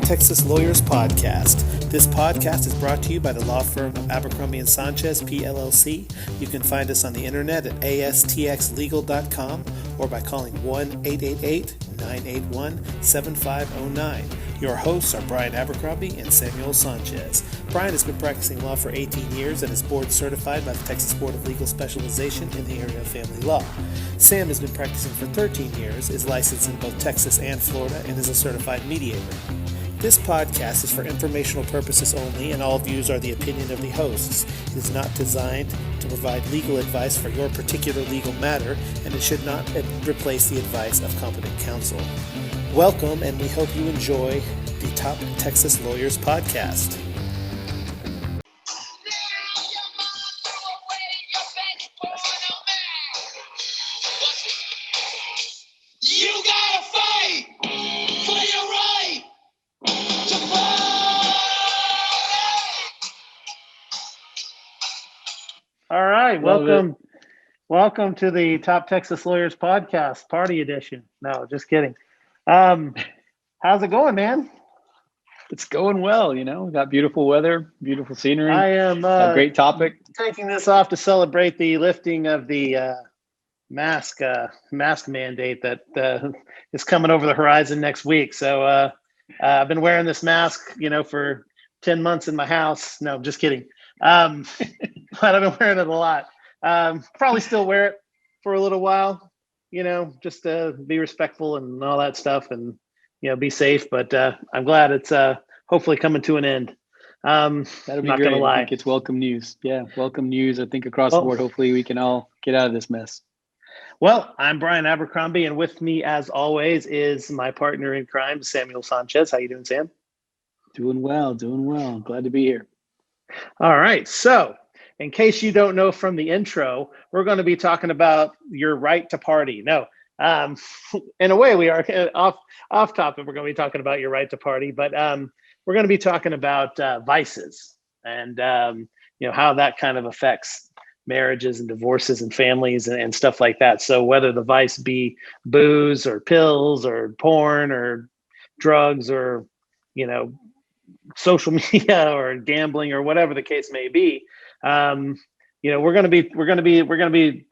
Texas Lawyers Podcast. This podcast is brought to you by the law firm of Abercrombie and Sanchez, PLLC. You can find us on the internet at astxlegal.com or by calling 1-888-981-7509. Your hosts are Bryan Abercrombie and Samuel Sanchez. Bryan has been practicing law for 18 years and is board certified by the Texas Board of Legal Specialization in the area of family law. Sam has been practicing for 13 years, is licensed in both Texas and Florida, and is a certified mediator. This podcast is for informational purposes only, and all views are the opinion of the hosts. It is not designed to provide legal advice for your particular legal matter, and it should not replace the advice of competent counsel. Welcome, and we hope you enjoy the Top Texas Lawyers Podcast. All right, welcome to the Top Texas Lawyers Podcast, Party Edition. No, just kidding. How's it going, man? It's going well, we got beautiful weather, beautiful scenery. I am a great topic. Taking this off to celebrate the lifting of the mask mandate that is coming over the horizon next week. So I've been wearing this mask, for 10 months in my house. No, just kidding. But I've been wearing it a lot. Probably still wear it for a little while, just to be respectful and all that stuff and, be safe. But I'm glad it's hopefully coming to an end. That'll be not great. Gonna lie. I think it's welcome news. Yeah, welcome news. I think across the board, hopefully we can all get out of this mess. Well, I'm Bryan Abercrombie, and with me, as always, is my partner in crime, Samuel Sanchez. How you doing, Sam? Doing well. Glad to be here. All right. So in case you don't know from the intro, we're going to be talking about your right to party. No, in a way we are off topic. We're going to be talking about your right to party, but we're going to be talking about vices and, how that kind of affects marriages and divorces and families and stuff like that. So whether the vice be booze or pills or porn or drugs or, social media or gambling or whatever the case may be, we're going to be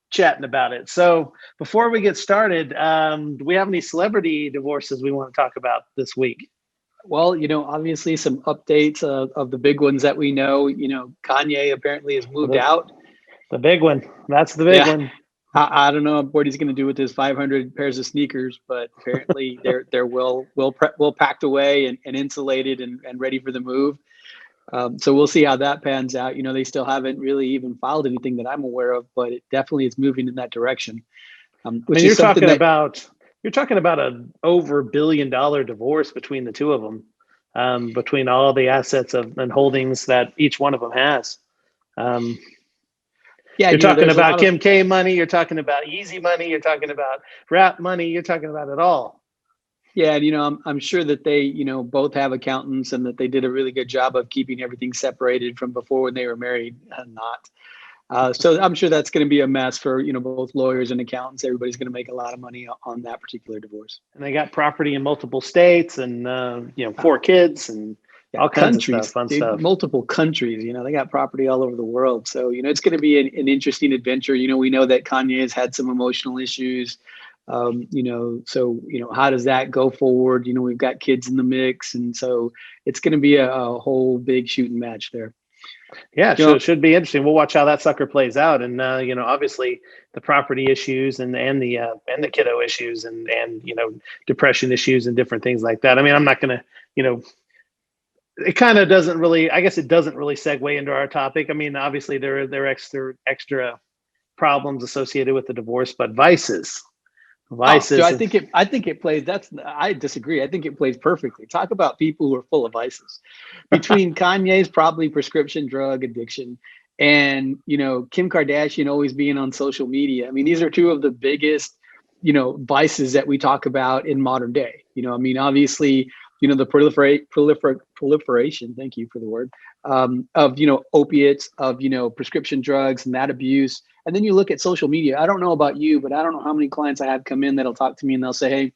chatting about it. So before we get started, do we have any celebrity divorces we want to talk about this week? Well, obviously some updates of the big ones that we know. Kanye apparently has moved out. The big one. That's the big one. I don't know what he's going to do with his 500 pairs of sneakers, but apparently they're well packed away and insulated and ready for the move. So we'll see how that pans out. They still haven't really even filed anything that I'm aware of, but it definitely is moving in that direction. You're talking about an over $1 billion divorce between the two of them, between all the assets and holdings that each one of them has. You're talking about Kim K money. You're talking about Easy money. You're talking about rap money. You're talking about it all. Yeah, and I'm sure that they, both have accountants and that they did a really good job of keeping everything separated from before when they were married. So I'm sure that's going to be a mess for both lawyers and accountants. Everybody's going to make a lot of money on that particular divorce. And they got property in multiple states and 4 kids and all kinds of stuff, fun stuff. Multiple countries, they got property all over the world. So, it's going to be an interesting adventure. We know that Kanye has had some emotional issues. So, how does that go forward? We've got kids in the mix. And so it's going to be a whole big shooting match there. Yeah, it should be interesting. We'll watch how that sucker plays out. And, obviously the property issues and the kiddo issues and depression issues and different things like that. I mean, I'm not going to, it kind of doesn't really, I guess it doesn't really segue into our topic. I mean, obviously there are extra problems associated with the divorce, but vices. So I think it plays. I disagree. I think it plays perfectly. Talk about people who are full of vices. Between Kanye's probably prescription drug addiction and, Kim Kardashian always being on social media. I mean, these are two of the biggest, vices that we talk about in modern day. Obviously, the proliferation, thank you for the word, of, opiates, of, prescription drugs and that abuse. And then you look at social media. I don't know about you, but I don't know how many clients I have come in that'll talk to me and they'll say, hey,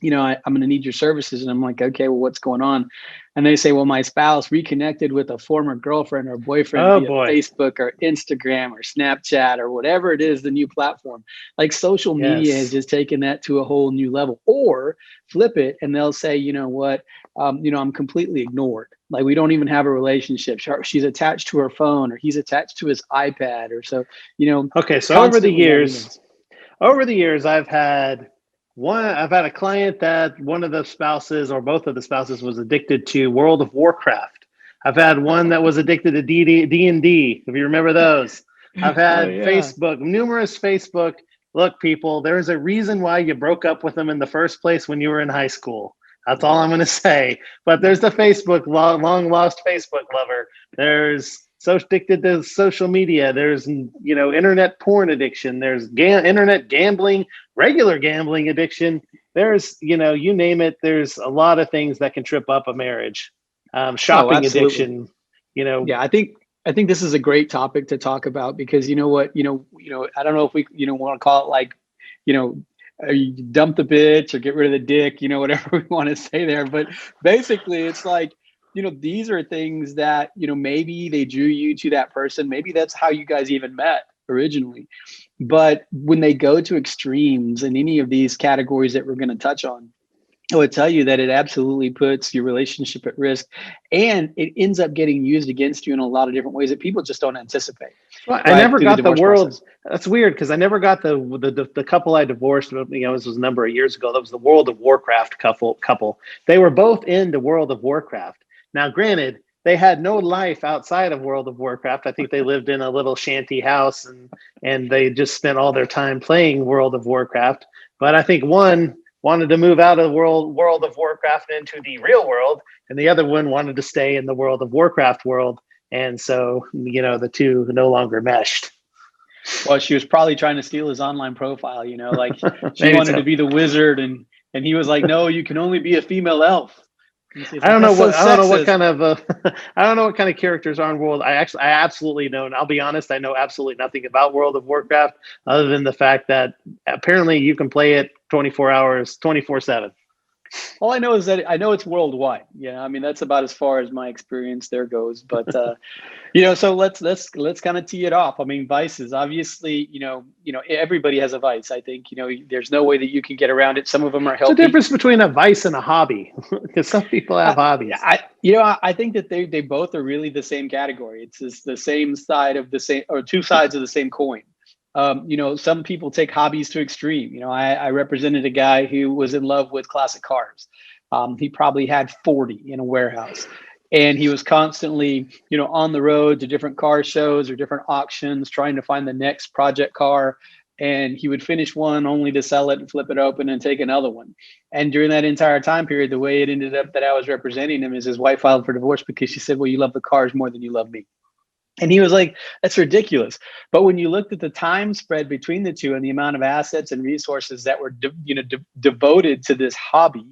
I'm going to need your services. And I'm like, okay, well, what's going on? And they say, well, my spouse reconnected with a former girlfriend or boyfriend Oh via boy. Facebook or Instagram or Snapchat or whatever it is, the new platform. Like social media has just taken that to a whole new level. Or flip it and they'll say, you know what, I'm completely ignored. Like we don't even have a relationship. She's attached to her phone or he's attached to his iPad or so, Okay, so over the years, I've had a client that one of the spouses or both of the spouses was addicted to World of Warcraft. I've had one that was addicted to D&D, if you remember those. I've had Facebook, numerous Facebook. Look, people, there's a reason why you broke up with them in the first place when you were in high school. That's all I'm going to say. But there's the Facebook, long lost Facebook lover. There's so addicted to social media. There's, internet porn addiction. There's internet gambling, regular gambling addiction. There's, you name it. There's a lot of things that can trip up a marriage. Shopping addiction, Yeah, I think this is a great topic to talk about because I don't know if we, want to call it like, you dump the bitch or get rid of the dick, whatever we want to say there. But basically it's like, these are things that, maybe they drew you to that person. Maybe that's how you guys even met originally. But when they go to extremes in any of these categories that we're going to touch on, I would tell you that it absolutely puts your relationship at risk, and it ends up getting used against you in a lot of different ways that people just don't anticipate. Well, I never got the world. Process. That's weird because I never got the couple I divorced. This was a number of years ago. That was the World of Warcraft couple. They were both into World of Warcraft. Now, granted, they had no life outside of World of Warcraft. I think they lived in a little shanty house and they just spent all their time playing World of Warcraft. But I think one wanted to move out of the World of Warcraft into the real world, and the other one wanted to stay in the World of Warcraft world. And so, the two no longer meshed. Well, she was probably trying to steal his online profile, like she wanted to be the wizard and he was like, no, you can only be a female elf. I don't know what kind of characters are in World. I absolutely know, and I'll be honest, I know absolutely nothing about World of Warcraft other than the fact that apparently you can play it 24 hours, 24/7. All I know is that I know it's worldwide. I mean, that's about as far as my experience there goes. But so let's kind of tee it off. I mean, vices. Obviously, everybody has a vice. I think there's no way that you can get around it. Some of them are healthy. What's the difference between a vice and a hobby? Because some people have hobbies. I think that they both are really the same category. It's just the same side of the same, or two sides of the same coin. Some people take hobbies to extreme. I represented a guy who was in love with classic cars. He probably had 40 in a warehouse, and he was constantly, on the road to different car shows or different auctions, trying to find the next project car. And he would finish one only to sell it and flip it open and take another one. And during that entire time period, the way it ended up that I was representing him is his wife filed for divorce because she said, well, you love the cars more than you love me. And he was like, that's ridiculous. But when you looked at the time spread between the two and the amount of assets and resources that were devoted to this hobby,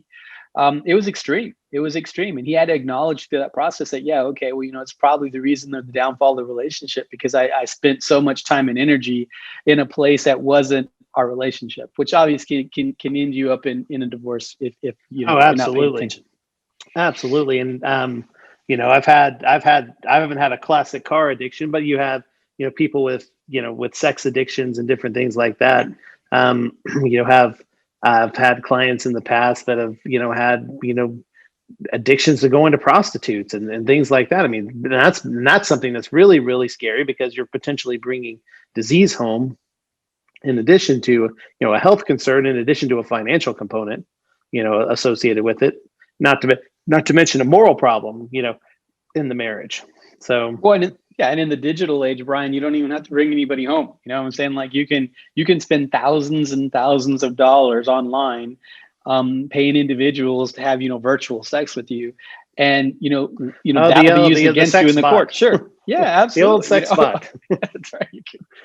it was extreme. It was extreme. And he had to acknowledge through that process that, it's probably the reason of the downfall of the relationship, because I spent so much time and energy in a place that wasn't our relationship, which obviously can end you up in a divorce if absolutely. You're not paying attention. Absolutely. And I haven't had a classic car addiction, but you have, people with sex addictions and different things like that. I've had clients in the past that have, had, addictions to going to prostitutes and things like that. I mean, that's something that's really, really scary because you're potentially bringing disease home in addition to, a health concern, in addition to a financial component, associated with it, not to mention a moral problem, in the marriage. So, and in the digital age, Bryan, you don't even have to bring anybody home. You know what I'm saying? Like you can spend thousands and thousands of dollars online, paying individuals to have, virtual sex with you. And, that'll be used against you in the court. Sure. Yeah, absolutely. The old sex bot. That's right.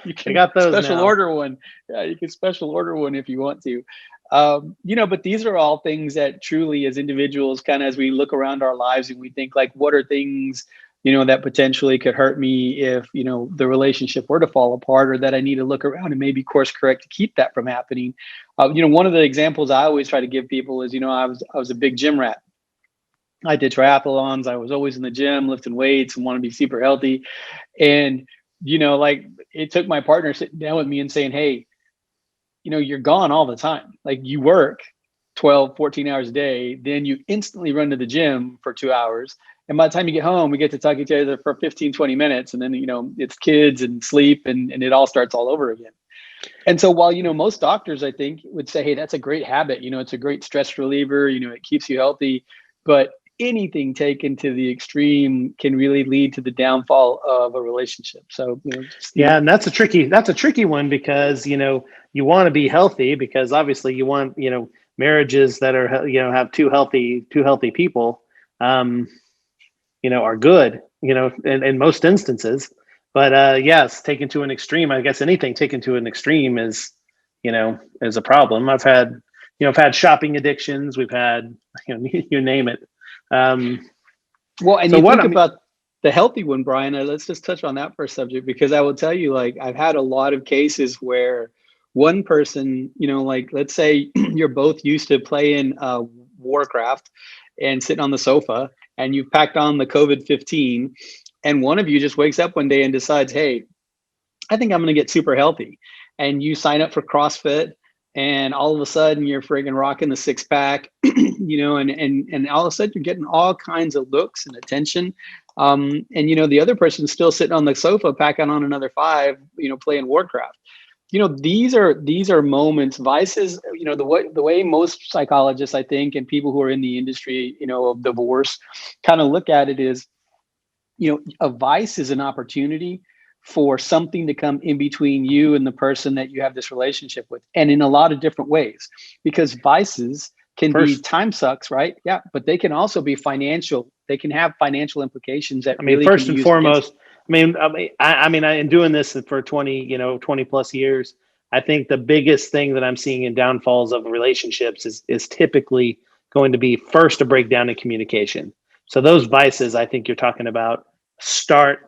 You can got those special now. order one. Yeah, you can special order one if you want to. But these are all things that truly, as individuals, kind of as we look around our lives and we think like, what are things that potentially could hurt me if, the relationship were to fall apart, or that I need to look around and maybe course correct to keep that from happening. One of the examples I always try to give people is, I was a big gym rat. I did triathlons. I was always in the gym lifting weights and want to be super healthy. And, like it took my partner sitting down with me and saying, hey, you're gone all the time. Like you work 12, 14 hours a day, then you instantly run to the gym for 2 hours. And by the time you get home, we get to talk to each other for 15, 20 minutes. And then, it's kids and sleep and it all starts all over again. And so while, most doctors, I think, would say, hey, that's a great habit. It's a great stress reliever. It keeps you healthy. But anything taken to the extreme can really lead to the downfall of a relationship. So, yeah, and that's a tricky one because, you want to be healthy because obviously you want, marriages that are, have two healthy people, are good, in most instances. But yes, taken to an extreme, I guess anything taken to an extreme is a problem. I've had shopping addictions. We've had, you name it. Well, and so you think about the healthy one, Bryan, let's just touch on that for a subject, because I will tell you, like, I've had a lot of cases where one person, like, let's say you're both used to playing Warcraft and sitting on the sofa, and you've packed on the COVID-15, and one of you just wakes up one day and decides, hey, I think I'm going to get super healthy. And you sign up for CrossFit, and all of a sudden you're friggin' rocking the 6-pack, and all of a sudden you're getting all kinds of looks and attention. And, the other person's still sitting on the sofa packing on another 5, playing Warcraft. These are moments, vices, the way most psychologists, I think, and people who are in the industry, of divorce kind of look at it is, a vice is an opportunity for something to come in between you and the person that you have this relationship with, and in a lot of different ways, because vices can be time sucks, right? Yeah, but they can also be financial. They can have financial implications that really first and foremost. In doing this for 20 plus years, I think the biggest thing that I'm seeing in downfalls of relationships is typically going to be first a breakdown in communication. So those vices, I think you're talking about, start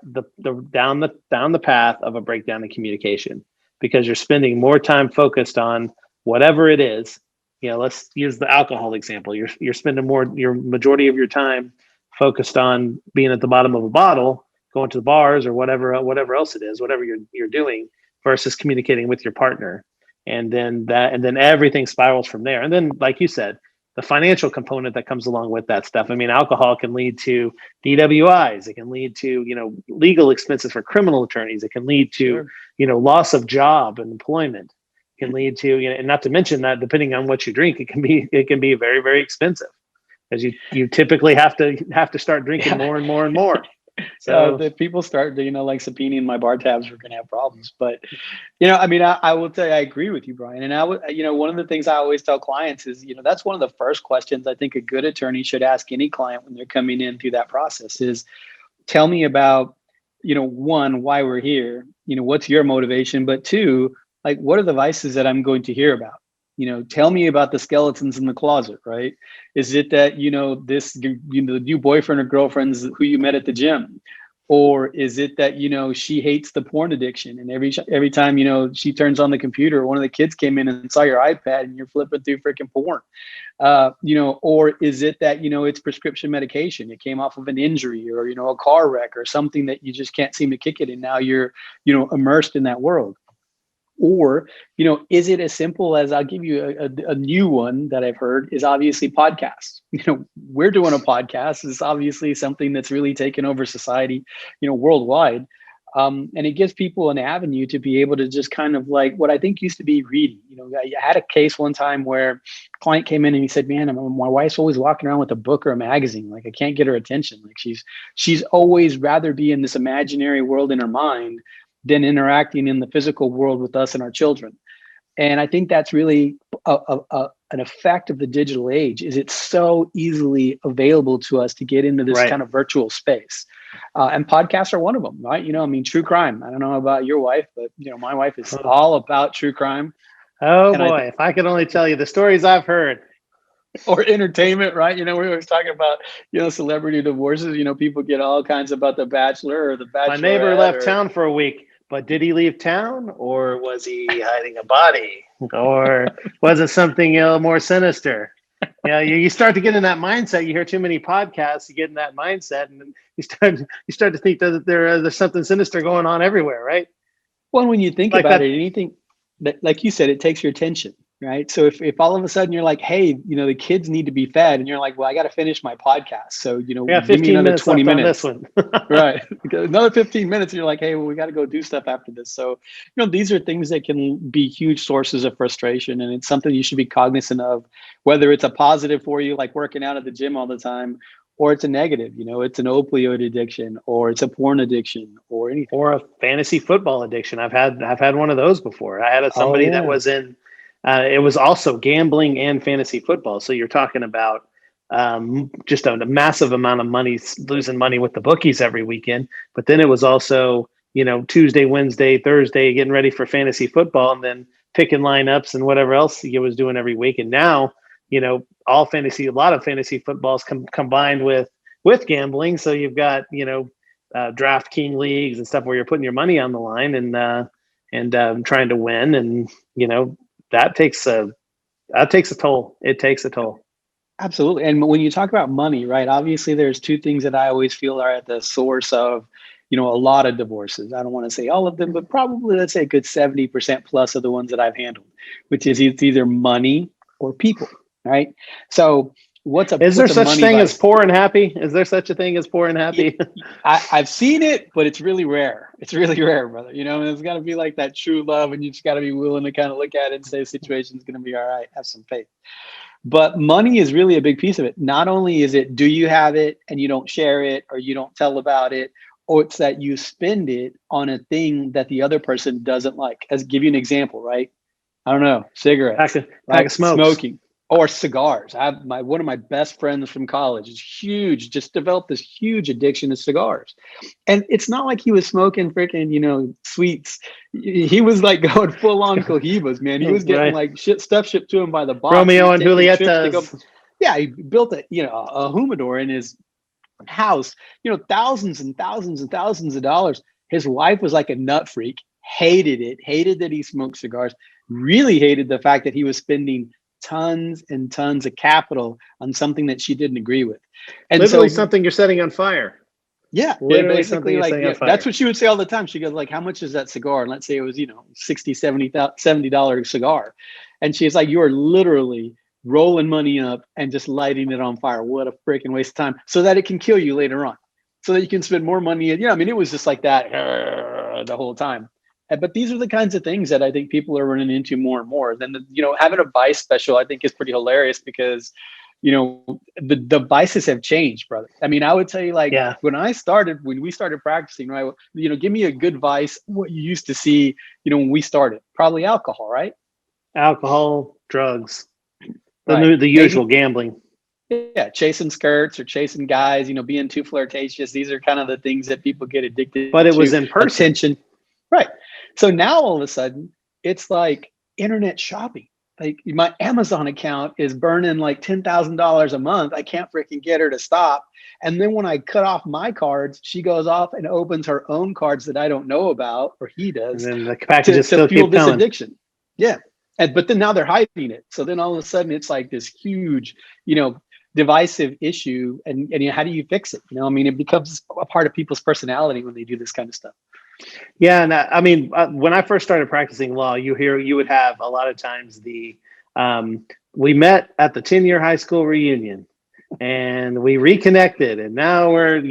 down the path of a breakdown in communication, because you're spending more time focused on whatever it is. Let's use the alcohol example. You're spending your majority of your time focused on being at the bottom of a bottle, going to the bars or whatever else it is, whatever you're doing, versus communicating with your partner. And then everything spirals from there. And then, like you said, the financial component that comes along with that stuff. Alcohol can lead to DWIs. It can lead to, legal expenses for criminal attorneys. It can lead to, loss of job and employment. It can lead to, and not to mention that depending on what you drink, it can be very, very expensive, because you typically have to start drinking more and more and more. So if people start, like subpoenaing my bar tabs, we're going to have problems. But, I will tell you, I agree with you, Bryan. And I would, one of the things I always tell clients is, that's one of the first questions I think a good attorney should ask any client when they're coming in through that process is, tell me about, one, why we're here, what's your motivation, but 2, like, what are the vices that I'm going to hear about? Tell me about the skeletons in the closet, right? Is it that, the new boyfriend or girlfriend's who you met at the gym? Or is it that, she hates the porn addiction, and every time, she turns on the computer, one of the kids came in and saw your iPad and you're flipping through freaking porn? Or is it that, it's prescription medication? It came off of an injury or, a car wreck or something that you just can't seem to kick it. And now you're, immersed in that world. Or, is it as simple as, I'll give you a new one that I've heard, is obviously podcasts. We're doing a podcast. It's obviously something that's really taken over society, worldwide. And it gives people an avenue to be able to just kind of, like, what I think used to be reading. I had a case one time where a client came in and he said, man, my wife's always walking around with a book or a magazine. Like, I can't get her attention. Like, she's always rather be in this imaginary world in her mind than interacting in the physical world with us and our children. And I think that's really an effect of the digital age, is it's so easily available to us to get into this kind of virtual space. And podcasts are one of them, right? True crime. I don't know about your wife, but, my wife is all about true crime. Oh, and boy, if I could only tell you the stories I've heard. or entertainment, right? We were talking about, celebrity divorces. People get all kinds about The Bachelor or The Bachelorette. My neighbor left town for a week, but did he leave town, or was he hiding a body, or was it something more sinister? You start to get in that mindset. You hear too many podcasts, you get in that mindset, and you start to think that there's something sinister going on everywhere, right? Well, when you think about it, anything that, like you said, it takes your attention, right? So if all of a sudden you're like, hey, the kids need to be fed, and you're like, well, I got to finish my podcast, so give me another 20 minutes. On this one. Right, another 15 minutes, and you're like, hey, well, we got to go do stuff after this. So these are things that can be huge sources of frustration, and it's something you should be cognizant of, whether it's a positive for you, like working out at the gym all the time, or it's a negative. It's an opioid addiction, or it's a porn addiction, or anything, or a fantasy football addiction. I've had one of those before. I had somebody that was in it was also gambling and fantasy football. So you're talking about just a massive amount of money, losing money with the bookies every weekend. But then it was also, Tuesday, Wednesday, Thursday, getting ready for fantasy football, and then picking lineups and whatever else he was doing every week. And now, a lot of fantasy footballs combined with gambling. So you've got, DraftKings leagues and stuff where you're putting your money on the line and trying to win. And, that takes a toll. It takes a toll. Absolutely. And when you talk about money, right, obviously there's two things that I always feel are at the source of, a lot of divorces. I don't want to say all of them, but probably, let's say a good 70% plus of the ones that I've handled, which is it's either money or people, right? So is there such thing as poor and happy? Is there such a thing as poor and happy? I've seen it, but it's really rare. It's really rare, brother. And it's got to be like that true love, and you just got to be willing to kind of look at it and say the situation's going to be all right. Have some faith. But money is really a big piece of it. Not only is it, do you have it and you don't share it, or you don't tell about it, or it's that you spend it on a thing that the other person doesn't like. As give you an example, right? I don't know, cigarettes, pack of smoking, or cigars. I have one of my best friends from college is huge, just developed this huge addiction to cigars. And it's not like he was smoking freaking, sweets. He was like going full on cohibas, man. He was getting like stuff shipped to him by the box. Romeo and Julietta's. Yeah, he built a humidor in his house, thousands and thousands and thousands of dollars. His wife was like a nut freak, hated it, hated that he smoked cigars, really hated the fact that he was spending tons and tons of capital on something that she didn't agree with. And literally something you're setting on fire. Yeah, basically like that's what she would say all the time. She goes like, how much is that cigar? And let's say it was, $60, $70 cigar. And she's like, you are literally rolling money up and just lighting it on fire. What a freaking waste of time, so that it can kill you later on, so that you can spend more money. It was just like that the whole time. But these are the kinds of things that I think people are running into more and more. Then, having a vice special, I think, is pretty hilarious because, the vices have changed, brother. I mean, I would tell you, like, when we started practicing, right? Give me a good vice. What you used to see, when we started, probably alcohol, right? Alcohol, drugs, the usual gambling. Yeah, chasing skirts or chasing guys, being too flirtatious. These are kind of the things that people get addicted to. But it was in person. Attention. Right. So now all of a sudden it's like internet shopping. Like my Amazon account is burning like $10,000 a month. I can't freaking get her to stop. And then when I cut off my cards, she goes off and opens her own cards that I don't know about, or he does, and then the packages to fuel this addiction. Yeah. But then now they're hiding it. So then all of a sudden it's like this huge, divisive issue. And how do you fix it? It becomes a part of people's personality when they do this kind of stuff. Yeah, and when I first started practicing law, you would have a lot of times we met at the 10-year high school reunion, and we reconnected, and now we're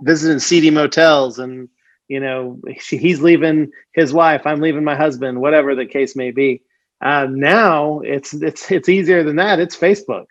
visiting seedy motels, and he's leaving his wife, I'm leaving my husband, whatever the case may be. Now it's easier than that. It's Facebook.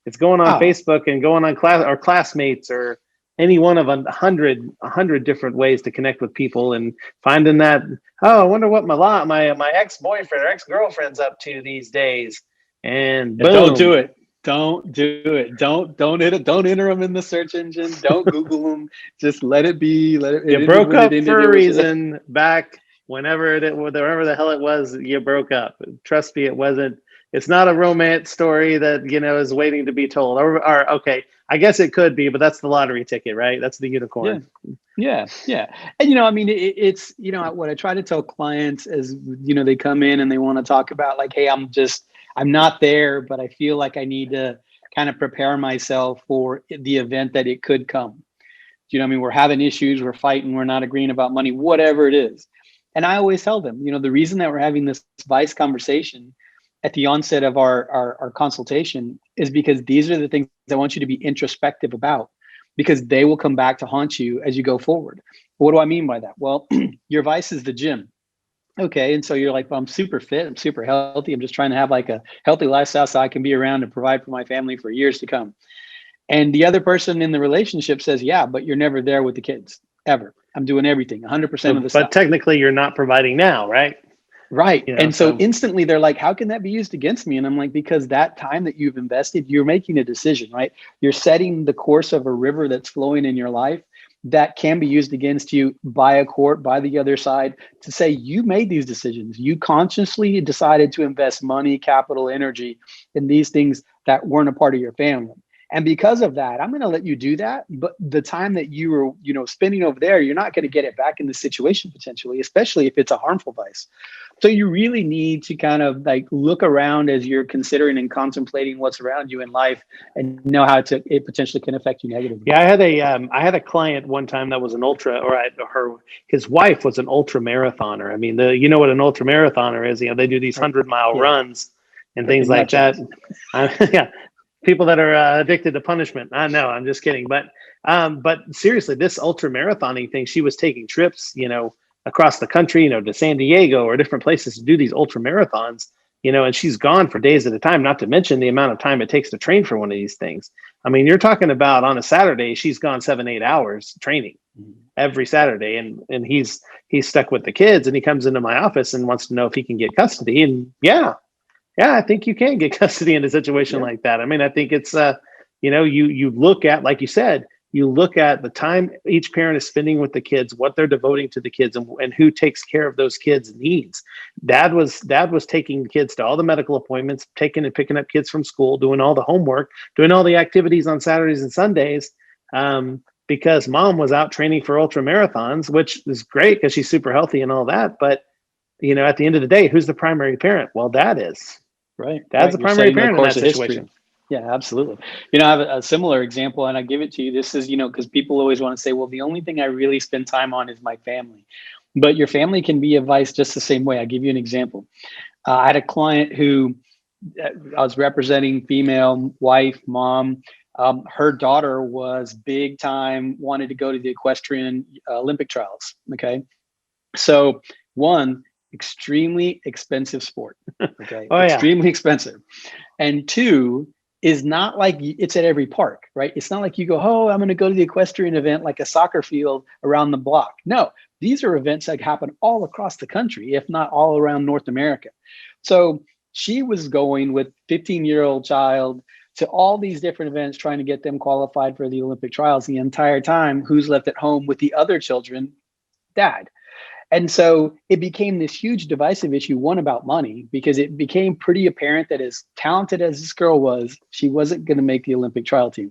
It's going on Facebook and going on classmates or any one of 100 different ways to connect with people, and finding that, I wonder what my ex-boyfriend or ex-girlfriend's up to these days. And boom. Don't do it. Don't do it. Don't enter them in the search engine. Don't Google them. Just let it be. You broke up for a reason back whenever the hell it was. You broke up. Trust me, it wasn't It's not a romance story that, is waiting to be told. Or okay, I guess it could be, but that's the lottery ticket, right? That's the unicorn. Yeah. And, I mean, it's, what I try to tell clients is, they come in and they want to talk about like, hey, I'm not there, but I feel like I need to kind of prepare myself for the event that it could come. Do you know what I mean? We're having issues, we're fighting, we're not agreeing about money, whatever it is. And I always tell them, the reason that we're having this vice conversation at the onset of our consultation is because these are the things I want you to be introspective about, because they will come back to haunt you as you go forward. What do I mean by that? Well, your vice is the gym. Okay. And so you're like, well, I'm super fit, I'm super healthy, I'm just trying to have like a healthy lifestyle so I can be around and provide for my family for years to come. And the other person in the relationship says, yeah, but you're never there with the kids ever. I'm doing everything 100% of the stuff. But technically you're not providing now, right? Right. And so instantly they're like, how can that be used against me? And I'm like, because that time that you've invested, you're making a decision, right? You're setting the course of a river that's flowing in your life that can be used against you by a court, by the other side, to say you made these decisions. You consciously decided to invest money, capital, energy in these things that weren't a part of your family. And because of that, I'm going to let you do that. But the time that you were, spending over there, you're not going to get it back in the situation potentially, especially if it's a harmful vice. So you really need to kind of like look around as you're considering and contemplating what's around you in life and know how it potentially can affect you negatively. Yeah, I had a client one time that was an ultra, his wife was an ultra marathoner. I mean, what an ultra marathoner is. They do these 100-mile runs and things like that. Yeah. People that are addicted to punishment. I know, I'm just kidding. But seriously, this ultra marathoning thing, she was taking trips, across the country, to San Diego or different places to do these ultra marathons, and she's gone for days at a time, not to mention the amount of time it takes to train for one of these things. I mean, you're talking about on a Saturday, she's gone 7-8 hours training every Saturday. And he's stuck with the kids, and he comes into my office and wants to know if he can get custody. And yeah, I think you can get custody in a situation like that. I mean, I think it's, you look at, like you said, you look at the time each parent is spending with the kids, what they're devoting to the kids, and who takes care of those kids' needs. Dad was taking kids to all the medical appointments, taking and picking up kids from school, doing all the homework, doing all the activities on Saturdays and Sundays, because mom was out training for ultra marathons, which is great because she's super healthy and all that. But, at the end of the day, who's the primary parent? Well, dad is. Right. Dad's the primary parent in that situation. Yeah, absolutely. I have a similar example, and I give it to you. This is, because people always want to say, well, the only thing I really spend time on is my family. But your family can be a vice just the same way. I'll give you an example. I had a client who I was representing, female, wife, mom. Her daughter was big time, wanted to go to the equestrian Olympic trials. Okay. So one, extremely expensive sport. Okay. Extremely expensive. And two, is not like it's at every park, right? It's not like you go, oh, I'm going to go to the equestrian event like a soccer field around the block. No, these are events that happen all across the country, if not all around North America. So she was going with 15-year-old child to all these different events, trying to get them qualified for the Olympic trials. The entire time, who's left at home with the other children? Dad. And so it became this huge divisive issue, one about money, because it became pretty apparent that as talented as this girl was, she wasn't going to make the Olympic trial team.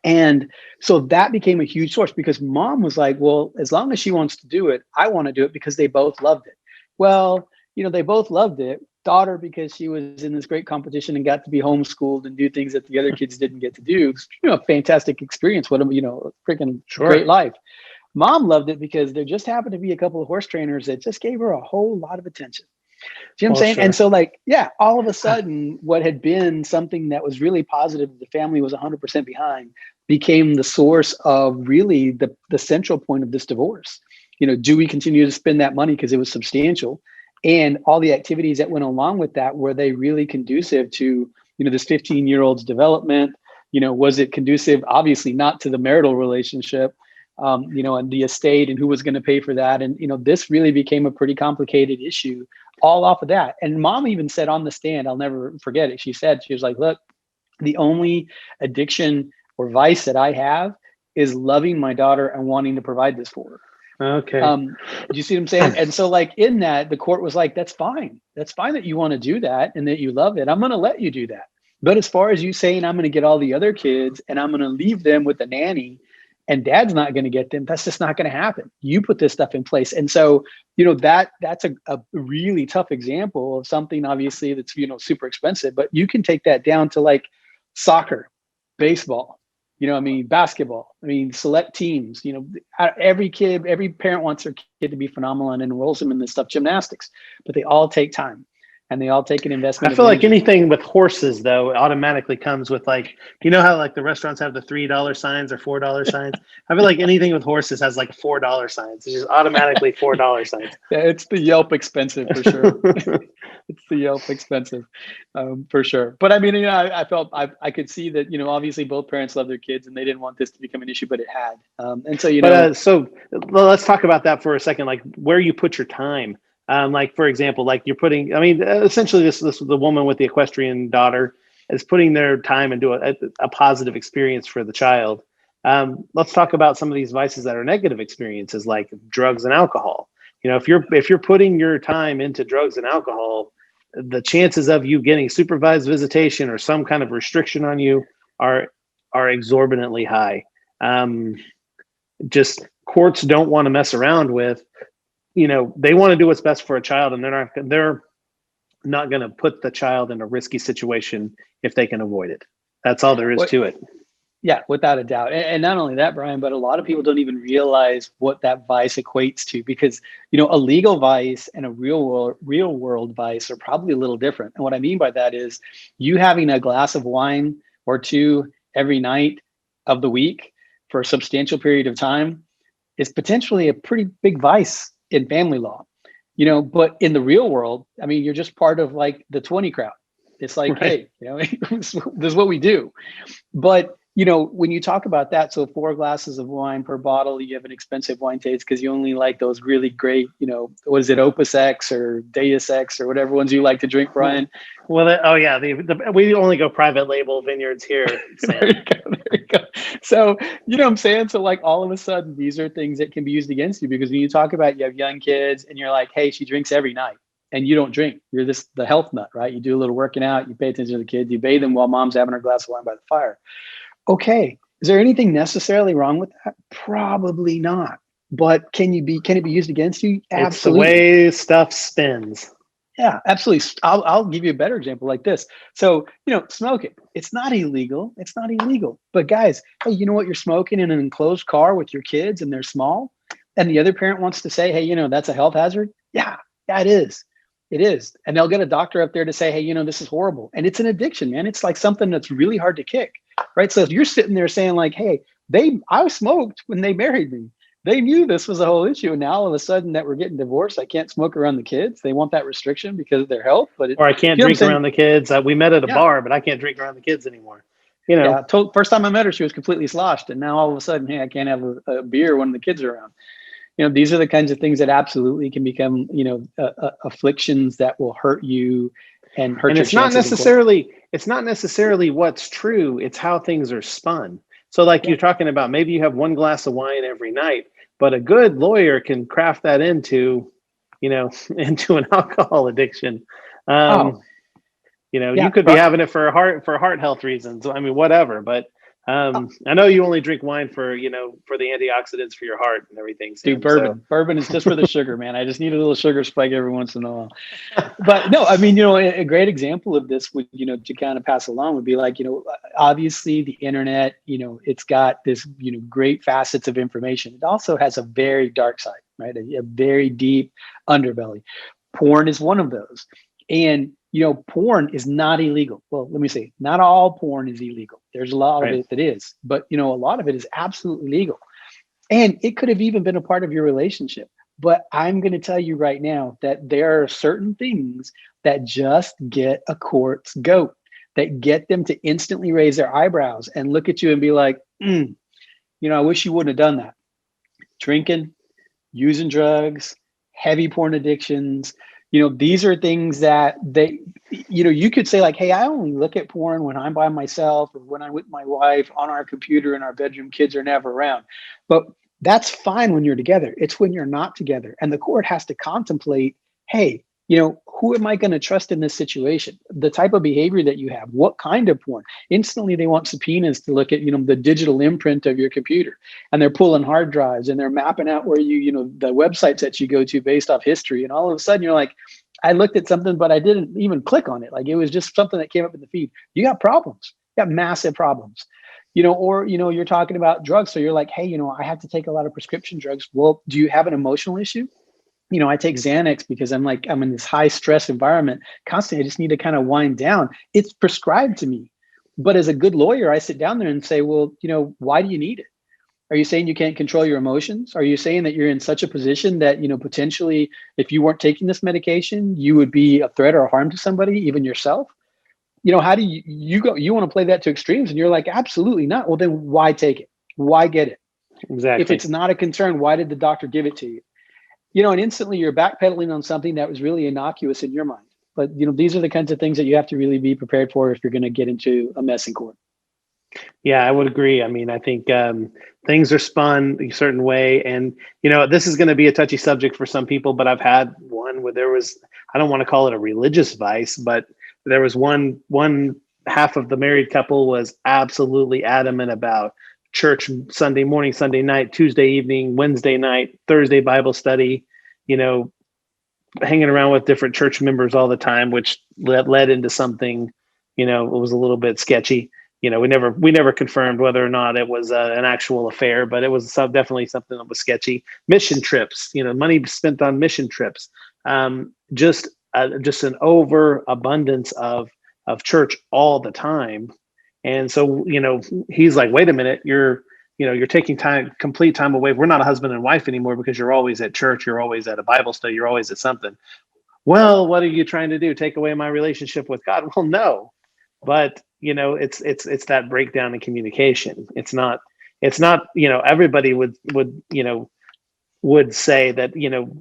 And so that became a huge source, because mom was like, well, as long as she wants to do it, I want to do it, because they both loved it. Well, they both loved it. Daughter, because she was in this great competition and got to be homeschooled and do things that the other kids didn't get to do. Fantastic experience. What a, freaking great life. Mom loved it because there just happened to be a couple of horse trainers that just gave her a whole lot of attention. Do you know what I'm saying? Sure. And so all of a sudden, what had been something that was really positive, the family was 100% behind, became the source of really the central point of this divorce. Do we continue to spend that money because it was substantial? And all the activities that went along with that, were they really conducive to, this 15-year-old's development? Was it conducive? Obviously not to the marital relationship. And the estate and who was going to pay for that. And, this really became a pretty complicated issue all off of that. And mom even said on the stand, I'll never forget it. She was like, look, the only addiction or vice that I have is loving my daughter and wanting to provide this for her. Okay. Do you see what I'm saying? And so like in that, the court was like, that's fine. That's fine that you want to do that and that you love it. I'm going to let you do that. But as far as you saying, I'm going to get all the other kids and I'm going to leave them with the nanny and dad's not going to get them, that's just not going to happen. You put this stuff in place. And so, that's a really tough example of something obviously that's, super expensive, but you can take that down to like soccer, baseball, basketball, select teams, every parent wants their kid to be phenomenal and enrolls them in this stuff, gymnastics, but they all take time and they all take an investment. I feel like anything with horses though automatically comes with like, how like the restaurants have the $3 signs or $4 signs. I feel like anything with horses has like $4 signs. It's just automatically $4 signs. Yeah, it's the Yelp expensive for sure. It's the Yelp expensive for sure. But I felt I could see that, obviously both parents love their kids and they didn't want this to become an issue, but it had. And so, so let's talk about that for a second, like where you put your time. Like, for example, like you're putting, essentially this the woman with the equestrian daughter is putting their time into a positive experience for the child. Let's talk about some of these vices that are negative experiences, like drugs and alcohol. If you're putting your time into drugs and alcohol, the chances of you getting supervised visitation or some kind of restriction on you are exorbitantly high. Just courts don't want to mess around with. They want to do what's best for a child, and they're not going to put the child in a risky situation if they can avoid it. That's all there is to it. Yeah, without a doubt. And not only that, Bryan, but a lot of people don't even realize what that vice equates to, because, a legal vice and a real world vice are probably a little different. And what I mean by that is you having a glass of wine or two every night of the week for a substantial period of time is potentially a pretty big vice in family law, but in the real world, you're just part of like the 20 crowd. It's like, right. Hey, this is what we do. But, when you talk about that, so 4 glasses of wine per bottle, you have an expensive wine taste because you only like those really great, what is it, Opus X or Deus X or whatever ones you like to drink, Bryan? Well, we only go private label vineyards here. There you go. So, what I'm saying? So like all of a sudden, these are things that can be used against you, because when you talk about, you have young kids and you're like, hey, she drinks every night and you don't drink. You're the health nut, right? You do a little working out, you pay attention to the kids, you bathe them while mom's having her glass of wine by the fire. Okay. Is there anything necessarily wrong with that? Probably not. But can it be used against you? Absolutely. It's the way stuff spins. Yeah, absolutely. I'll give you a better example like this. So, smoking, it's not illegal. It's not illegal. But guys, hey, you know what? You're smoking in an enclosed car with your kids and they're small. And the other parent wants to say, hey, that's a health hazard. Yeah, it is. It is. And they'll get a doctor up there to say, hey, this is horrible. And it's an addiction, man. It's like something that's really hard to kick. Right. So if you're sitting there saying like, hey, I smoked when they married me. They knew this was a whole issue. And now all of a sudden that we're getting divorced, I can't smoke around the kids. They want that restriction because of their health. Or I can't drink around the kids. We met at a bar, but I can't drink around the kids anymore. Yeah, first time I met her, she was completely sloshed. And now all of a sudden, hey, I can't have a beer when the kids are around. These are the kinds of things that absolutely can become, afflictions that will hurt you and hurt your chances. It's not necessarily what's true. It's how things are spun. So like you're talking about, maybe you have 1 glass of wine every night, but a good lawyer can craft that into an alcohol addiction. You could be having it for heart health reasons. Whatever, but I know you only drink wine for the antioxidants for your heart and everything. Dude, bourbon is just for the sugar, man. I just need a little sugar spike every once in a while. But no, a great example of this would, to kind of pass along would be like, obviously the internet, it's got this, great facets of information. It also has a very dark side, right? A very deep underbelly. Porn is one of those. And porn is not illegal. Well, let me say, not all porn is illegal. There's a lot of it that is, but a lot of it is absolutely legal. And it could have even been a part of your relationship. But I'm going to tell you right now that there are certain things that just get a court's goat, that get them to instantly raise their eyebrows and look at you and be like, I wish you wouldn't have done that. Drinking, using drugs, heavy porn addictions. These are things that you could say like, hey, I only look at porn when I'm by myself or when I'm with my wife on our computer in our bedroom, kids are never around. But That's fine when you're together. It's when you're not together. And the court has to contemplate, hey, who am I going to trust in this situation? The type of behavior that you have, what kind of porn? Instantly, they want subpoenas to look at, the digital imprint of your computer. And they're pulling hard drives and they're mapping out where the websites that you go to based off history. And all of a sudden you're like, I looked at something, but I didn't even click on it. Like it was just something that came up in the feed. You got problems. You got massive problems. Or you're talking about drugs. So you're like, hey, I have to take a lot of prescription drugs. Well, do you have an emotional issue? I take Xanax because I'm in this high stress environment constantly. I just need to kind of wind down. It's prescribed to me. But as a good lawyer, I sit down there and say, well, why do you need it? Are you saying you can't control your emotions? Are you saying that you're in such a position that, potentially if you weren't taking this medication, you would be a threat or a harm to somebody, even yourself? How do you want to play that to extremes? And you're like, absolutely not. Well, then why take it? Why get it? Exactly. If it's not a concern, why did the doctor give it to you? And instantly you're backpedaling on something that was really innocuous in your mind. But, these are the kinds of things that you have to really be prepared for if you're going to get into a mess in court. Yeah, I would agree. I mean, I think things are spun a certain way. And, this is going to be a touchy subject for some people, but I've had one where there was, I don't want to call it a religious vice, but there was one half of the married couple was absolutely adamant about church Sunday morning, Sunday night, Tuesday evening, Wednesday night, Thursday Bible study, hanging around with different church members all the time, which led into something, it was a little bit sketchy. We never confirmed whether or not it was an actual affair, but it was definitely something that was sketchy. Mission trips, money spent on mission trips, just an overabundance of church all the time. And so, he's like, wait a minute, you're taking complete time away. We're not a husband and wife anymore because you're always at church. You're always at a Bible study. You're always at something. Well, what are you trying to do? Take away my relationship with God? Well, no, but it's that breakdown in communication. It's not, everybody would say that,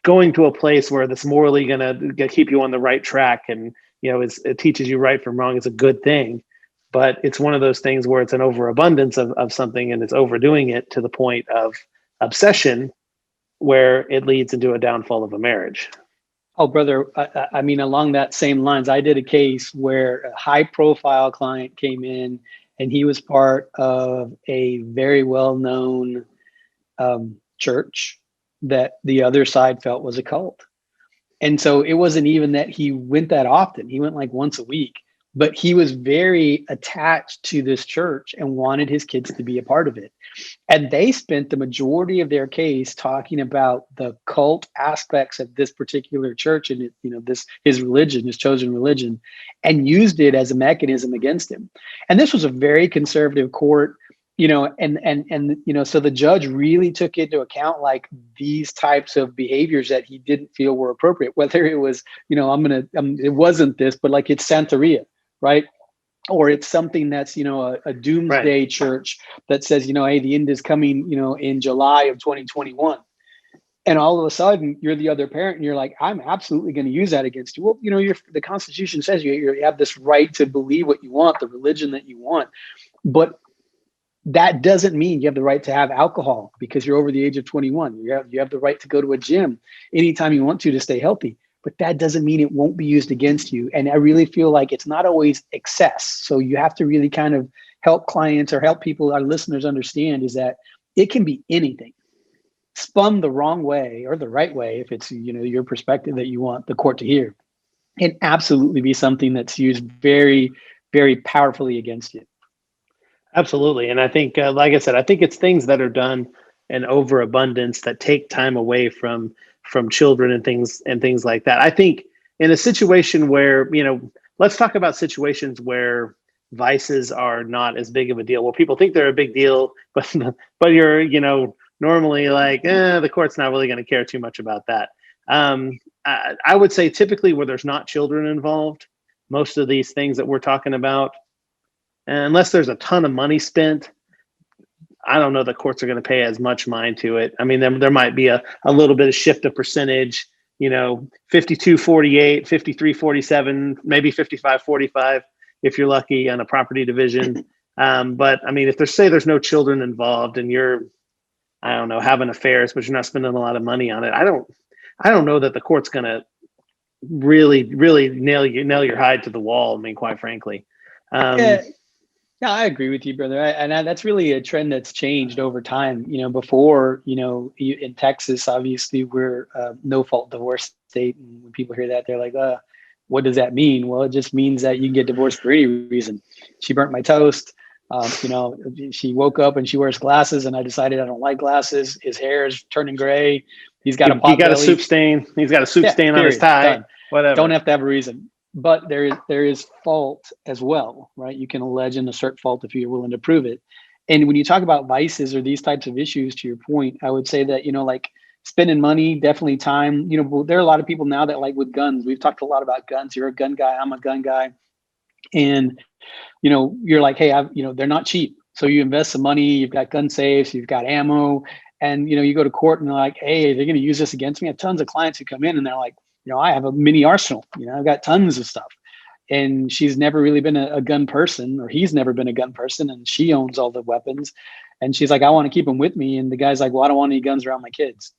going to a place where that's morally going to keep you on the right track and, it teaches you right from wrong is a good thing. But it's one of those things where it's an overabundance of something and it's overdoing it to the point of obsession where it leads into a downfall of a marriage. Oh, brother, I mean, along that same lines, I did a case where a high profile client came in and he was part of a very well-known church that the other side felt was a cult. And so it wasn't even that he went that often. He went like once a week, but he was very attached to this church and wanted his kids to be a part of it. And they spent the majority of their case talking about the cult aspects of this particular church and his religion, his chosen religion, and used it as a mechanism against him. And this was a very conservative court, and so the judge really took into account like these types of behaviors that he didn't feel were appropriate, whether it was, it wasn't this, but like it's Santeria, right? Or it's something that's, a doomsday right. church that says, hey, the end is coming, in July of 2021. And all of a sudden you're the other parent and you're like, I'm absolutely going to use that against you. Well, the Constitution says you have this right to believe what you want, the religion that you want. But that doesn't mean you have the right to have alcohol because you're over the age of 21. You have the right to go to a gym anytime you want to stay healthy. But that doesn't mean it won't be used against you. And I really feel like it's not always excess. So you have to really kind of help clients or help people, our listeners understand is that it can be anything spun the wrong way or the right way. If it's, your perspective that you want the court to hear, and absolutely be something that's used very, very powerfully against you. Absolutely. And I think, like I said, I think it's things that are done in overabundance that take time away from children and things like that. I think in a situation where, let's talk about situations where vices are not as big of a deal, where people think they're a big deal, but you're, normally like, the court's not really going to care too much about that. I would say typically where there's not children involved, most of these things that we're talking about, unless there's a ton of money spent, I don't know the courts are going to pay as much mind to it. I mean, there might be a little bit of shift of percentage, 52-48, 53-47, maybe 55-45 if you're lucky on a property division. But I mean, if there's no children involved and you're I don't know, having affairs, but you're not spending a lot of money on it. I don't know that the court's going to really nail your hide to the wall. I mean, quite frankly. Yeah, I agree with you, brother. That's really a trend that's changed over time. Before, in Texas, obviously we're no fault divorce state. And when people hear that, they're like, what does that mean? Well, it just means that you can get divorced for any reason. She burnt my toast. She woke up and she wears glasses and I decided I don't like glasses. His hair is turning gray. He's got a pot belly. A soup stain. He's got a soup stain on his tie. Done. Whatever. Don't have to have a reason. But there is fault as well, right? You can allege and assert fault if you're willing to prove it. And when you talk about vices or these types of issues, to your point, I would say that, like spending money, definitely time. There are a lot of people now that like with guns. We've talked a lot about guns. You're a gun guy. I'm a gun guy. And, you're like, hey, they're not cheap. So you invest some money, you've got gun safes, you've got ammo, and, you go to court and they're like, hey, they're going to use this against me. I have tons of clients who come in and they're like, I have a mini arsenal, I've got tons of stuff. And she's never really been a gun person, or he's never been a gun person. And she owns all the weapons. And she's like, I want to keep them with me. And the guy's like, well, I don't want any guns around my kids.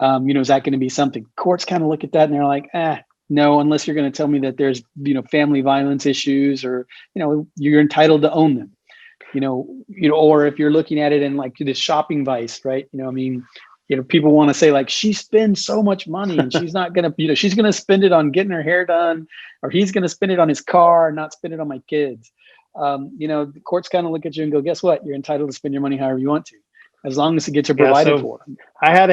Is that going to be something? Courts kind of look at that and they're like, no, unless you're going to tell me that there's, family violence issues or, you're entitled to own them, or if you're looking at it in like this shopping vice, right? People want to say like, she spends so much money and she's not going to, she's going to spend it on getting her hair done, or he's going to spend it on his car, not spend it on my kids. The courts kind of look at you and go, guess what? You're entitled to spend your money however you want to, as long as it gets you provided for. I had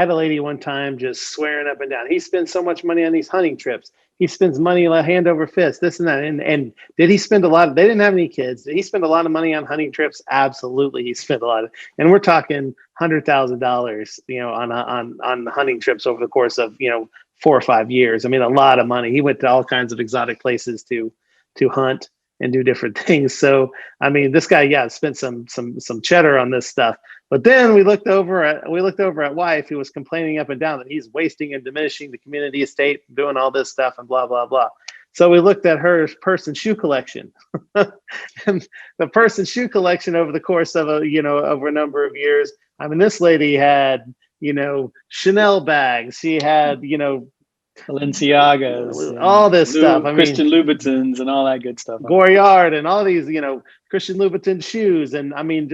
a lady one time just swearing up and down, he spends so much money on these hunting trips. He spends money like hand over fist, this and that. And did he spend a lot? They didn't have any kids. Did he spend a lot of money on hunting trips? Absolutely. He spent a lot and we're talking $100,000, on hunting trips over the course of, 4 or 5 years. I mean, a lot of money. He went to all kinds of exotic places to hunt and do different things. So, I mean, this guy, spent some cheddar on this stuff. But then we looked over at wife, who was complaining up and down that he's wasting and diminishing the community estate, doing all this stuff and blah, blah, blah. So we looked at her purse and shoe collection. And the purse and shoe collection over the course of over a number of years. I mean, this lady had, Chanel bags. She had, Balenciagas, all this stuff. Christian Louboutins and all that good stuff. Goyard and all these, Christian Louboutin shoes. And I mean,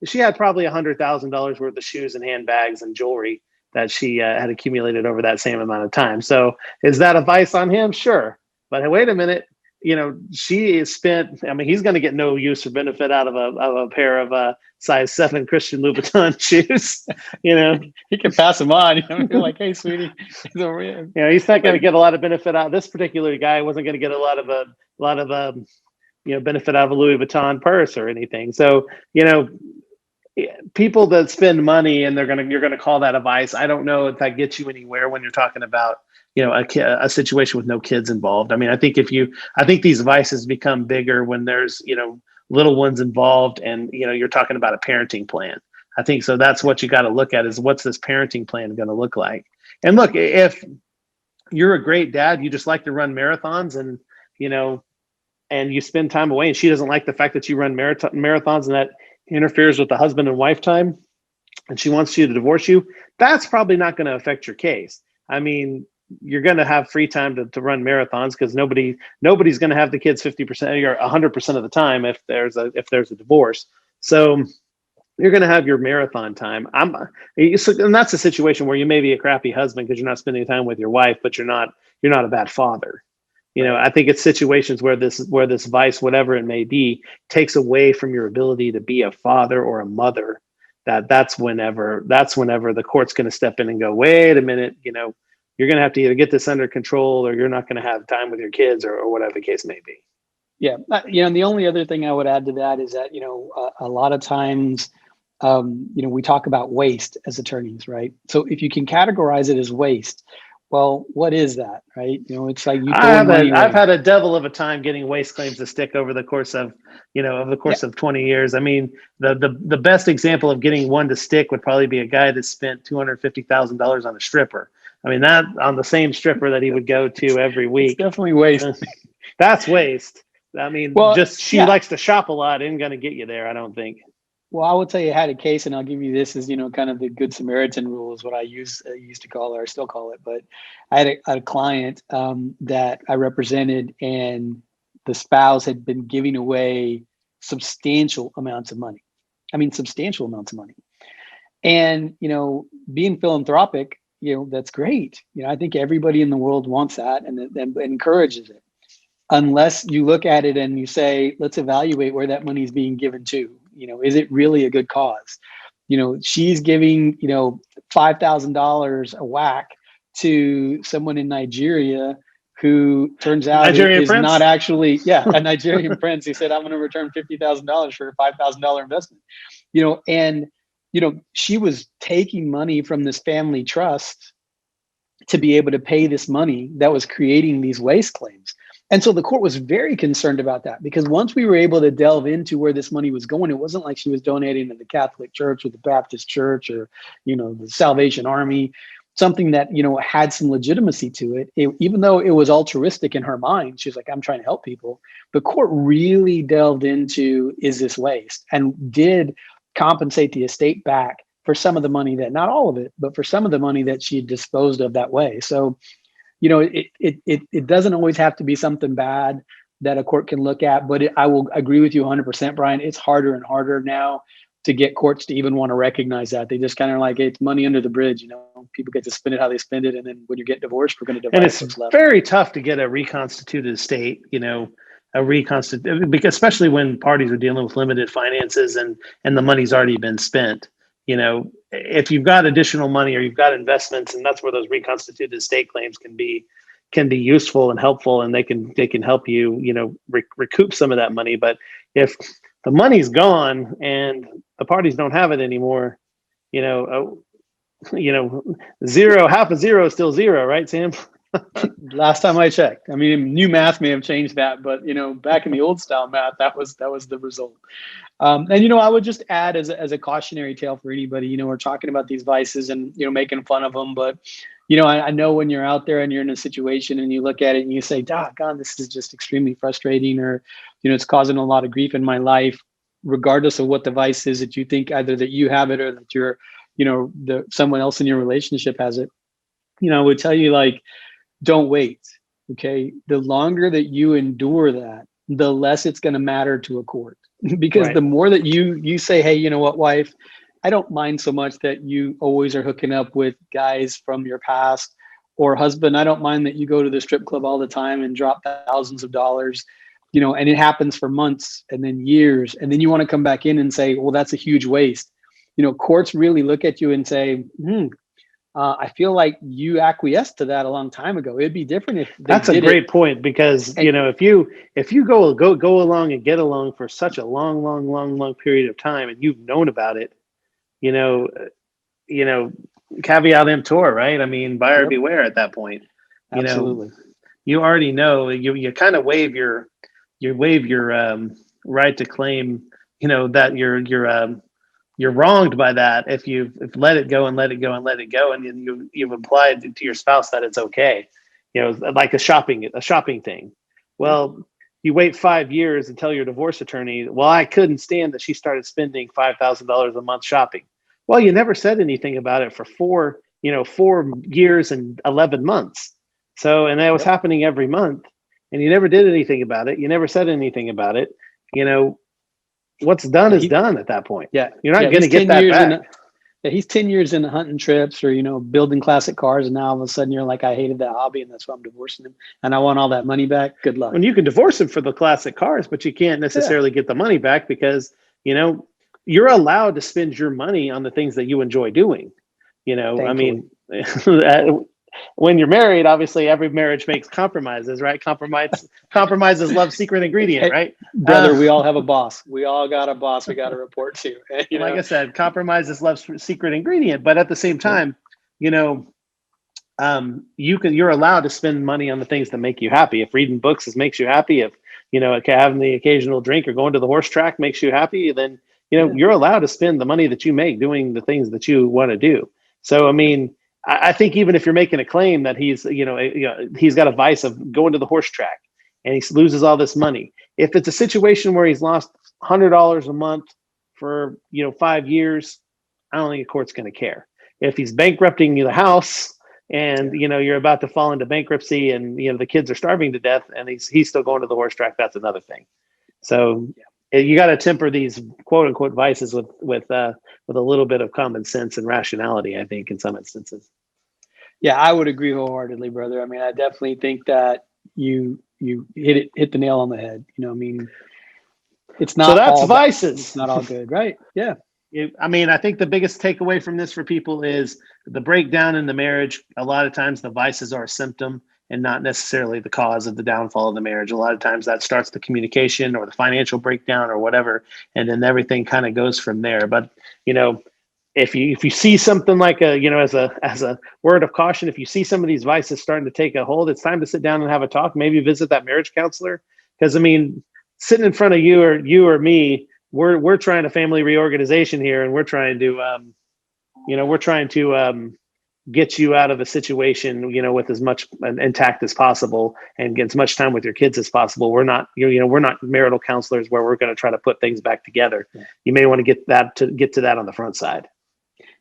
she had probably $100,000 worth of shoes and handbags and jewelry that she had accumulated over that same amount of time. So is that a vice on him? Sure. But wait a minute, she is spent, I mean, he's going to get no use or benefit out of a pair of size 7 Christian Louboutin shoes. He can pass them on. You're like, hey, sweetie. He's not going to get a lot of benefit out. This particular guy wasn't going to get a lot of benefit out of a Louis Vuitton purse or anything. So, people that spend money and you're going to call that a vice. I don't know if that gets you anywhere when you're talking about, a situation with no kids involved. I mean, I think these vices become bigger when there's, little ones involved and, you're talking about a parenting plan. I think so. That's what you got to look at is what's this parenting plan going to look like? And look, if you're a great dad, you just like to run marathons and, and you spend time away and she doesn't like the fact that you run marathons and that interferes with the husband and wife time and she wants you to divorce you, that's probably not going to affect your case. I mean, you're going to have free time to run marathons because nobody's going to have the kids 50% or 100% of the time if there's a divorce. So you're going to have your marathon time. And that's a situation where you may be a crappy husband because you're not spending time with your wife, but you're not a bad father. I think it's situations where this vice, whatever it may be, takes away from your ability to be a father or a mother. That's whenever the court's going to step in and go, wait a minute, you're going to have to either get this under control or you're not going to have time with your kids or whatever the case may be. Yeah. And the only other thing I would add to that is that, a lot of times, we talk about waste as attorneys, right? So if you can categorize it as waste, well, what is that, right? It's like I've had a devil of a time getting waste claims to stick over the course of, of 20 years. I mean, the best example of getting one to stick would probably be a guy that spent $250,000 on a stripper. I mean, that on the same stripper that he would go to every week. It's definitely waste. That's waste. I mean, she likes to shop a lot. Isn't going to get you there, I don't think. Well, I will tell you, I had a case, and I'll give you this as, kind of the Good Samaritan rule is what I used to call it, or still call it. But I had a client that I represented, and the spouse had been giving away substantial amounts of money. I mean, substantial amounts of money. And, being philanthropic, that's great. I think everybody in the world wants that and encourages it. Unless you look at it and you say, let's evaluate where that money is being given to. Is it really a good cause? She's giving, $5,000 a whack to someone in Nigeria who turns out Nigerian is prince? not actually, a Nigerian prince who said, I'm going to return $50,000 for a $5,000 investment. And she was taking money from this family trust to be able to pay this money that was creating these waste claims. And so the court was very concerned about that, because once we were able to delve into where this money was going, it wasn't like she was donating to the Catholic Church or the Baptist Church or, the Salvation Army, something that, had some legitimacy to it. Even though it was altruistic in her mind, she's like, I'm trying to help people. The court really delved into, is this waste, and did compensate the estate back for some of the money that, not all of it, but for some of the money that she disposed of that way. So, it doesn't always have to be something bad that a court can look at, but I will agree with you 100%, Bryan. It's harder and harder now to get courts to even want to recognize that. They just kind of like, hey, it's money under the bridge. People get to spend it how they spend it. And then when you get divorced, we're going to divide. And it's very tough to get a reconstituted estate, because especially when parties are dealing with limited finances and the money's already been spent. If you've got additional money or you've got investments, and that's where those reconstituted estate claims can be useful and helpful, and they can help you, recoup some of that money. But if the money's gone and the parties don't have it anymore, zero, half a zero is still zero, right, Sam? Last time I checked. I mean, new math may have changed that, but back in the old style math, that was the result. And I would just add as a cautionary tale for anybody. We're talking about these vices and making fun of them, but I know when you're out there and you're in a situation and you look at it and you say, "God, this is just extremely frustrating," or it's causing a lot of grief in my life, regardless of what the vice is that you think either that you have it or that you're, someone else in your relationship has it. I would tell you, like, don't wait. Okay. The longer that you endure that, the less it's going to matter to a court, because the more that you say, hey, you know what, wife, I don't mind so much that you always are hooking up with guys from your past, or husband, I don't mind that you go to the strip club all the time and drop thousands of dollars, and it happens for months and then years. And then you want to come back in and say, well, that's a huge waste. Courts really look at you and say, I feel like you acquiesced to that a long time ago. It'd be different if that's a great point, because if you go along and get along for such a long period of time and you've known about it, caveat emptor, right? I mean, buyer beware at that point. Absolutely. You already know. You kind of waive your right to claim. That you're wronged by that if you've let it go and let it go and let it go, and then you've implied to your spouse that it's okay, like a shopping thing. Well, you wait 5 years and tell your divorce attorney, well, I couldn't stand that she started spending $5,000 a month shopping. Well, you never said anything about it for 4 years and 11 months. So, and that was happening every month, and you never did anything about it. You never said anything about it. What's done is done at that point. Yeah. You're not going to get that back. He's 10 years into hunting trips or, building classic cars. And now all of a sudden you're like, I hated that hobby and that's why I'm divorcing him. And I want all that money back. Good luck. And you can divorce him for the classic cars, but you can't necessarily get the money back, because, you're allowed to spend your money on the things that you enjoy doing. Thankfully. I mean, when you're married, obviously every marriage makes compromises, right? Compromises love's secret ingredient, right? Brother, we all have a boss. We all got a boss we got to report to. Like I said, compromise is love's secret ingredient. But at the same time, you're allowed to spend money on the things that make you happy. If reading books makes you happy, if having the occasional drink or going to the horse track makes you happy, then you're allowed to spend the money that you make doing the things that you want to do. So I mean, I think even if you're making a claim that he's got a vice of going to the horse track and he loses all this money, if it's a situation where he's lost $100 a month for 5 years, I don't think a court's going to care. If he's bankrupting the house and you're about to fall into bankruptcy and the kids are starving to death and he's still going to the horse track, that's another thing. So you got to temper these quote unquote vices with a little bit of common sense and rationality, I think, in some instances. Yeah, I would agree wholeheartedly, brother. I mean, I definitely think that you hit the nail on the head. It's not. So that's all vices. It's not all good, right? Yeah. I think the biggest takeaway from this for people is the breakdown in the marriage. A lot of times the vices are a symptom and not necessarily the cause of the downfall of the marriage. A lot of times that starts the communication or the financial breakdown or whatever, and then everything kind of goes from there. But, if you see something like as a word of caution, if you see some of these vices starting to take a hold, it's time to sit down and have a talk, maybe visit that marriage counselor. Because sitting in front of you or me, we're trying a family reorganization here, and we're trying to get you out of a situation, with as much intact as possible and get as much time with your kids as possible. We're not, we're not marital counselors where we're going to try to put things back together. Yeah. You may want to get to that on the front side.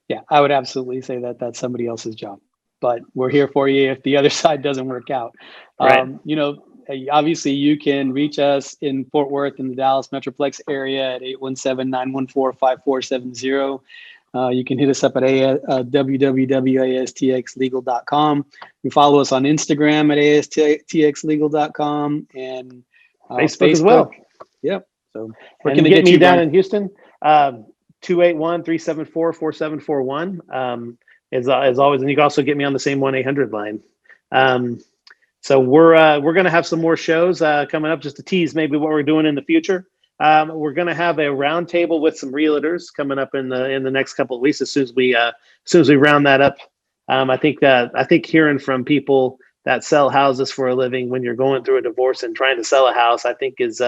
Yeah, I would absolutely say that that's somebody else's job, but we're here for you if the other side doesn't work out. Right. Obviously you can reach us in Fort Worth in the Dallas Metroplex area at 817-914-5470. You can hit us up at www.astxlegal.com. You follow us on Instagram at astxlegal.com and Facebook as well. Yep. So where can they get me down in Houston? 281-374-4741. As always, and you can also get me on the same 1-800 line. So we're going to have some more shows coming up, just to tease maybe what we're doing in the future. We're going to have a roundtable with some realtors coming up in the next couple of weeks. As soon as we round that up, I think hearing from people that sell houses for a living when you're going through a divorce and trying to sell a house, I think is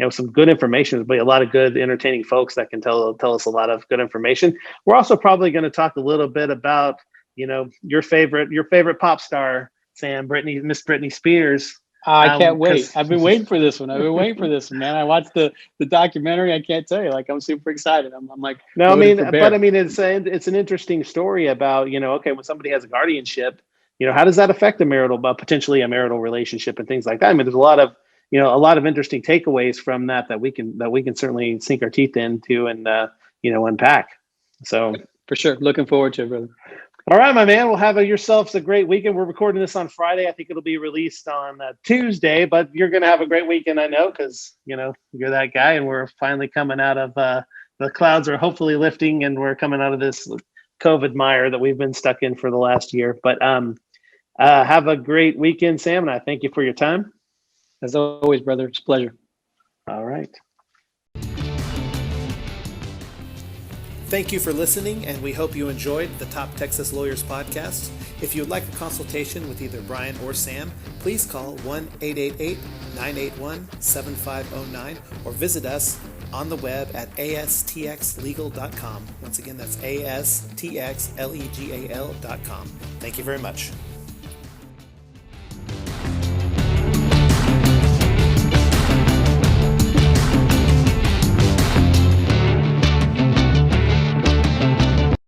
some good information. There'll be a lot of good, entertaining folks that can tell us a lot of good information. We're also probably going to talk a little bit about your favorite pop star, Sam, Miss Britney Spears. I can't wait. I've been waiting for this one. Man. I watched the documentary. I can't tell you, I'm super excited. I'm like, no, it's an interesting story about, okay, when somebody has a guardianship, how does that affect potentially a marital relationship and things like that? There's a lot of interesting takeaways from that we can certainly sink our teeth into and, unpack. So for sure. Looking forward to it, brother. All right, my man. We'll have yourselves a great weekend. We're recording this on Friday. I think it'll be released on Tuesday, but you're going to have a great weekend, I know, because, you're that guy, and we're finally coming out of the clouds are hopefully lifting, and we're coming out of this COVID mire that we've been stuck in for the last year. But have a great weekend, Sam, and I thank you for your time. As always, brother, it's a pleasure. All right. Thank you for listening, and we hope you enjoyed the Top Texas Lawyers podcast. If you would like a consultation with either Bryan or Sam, please call 1-888-981-7509 or visit us on the web at astxlegal.com. Once again, that's astxlegal.com. Thank you very much.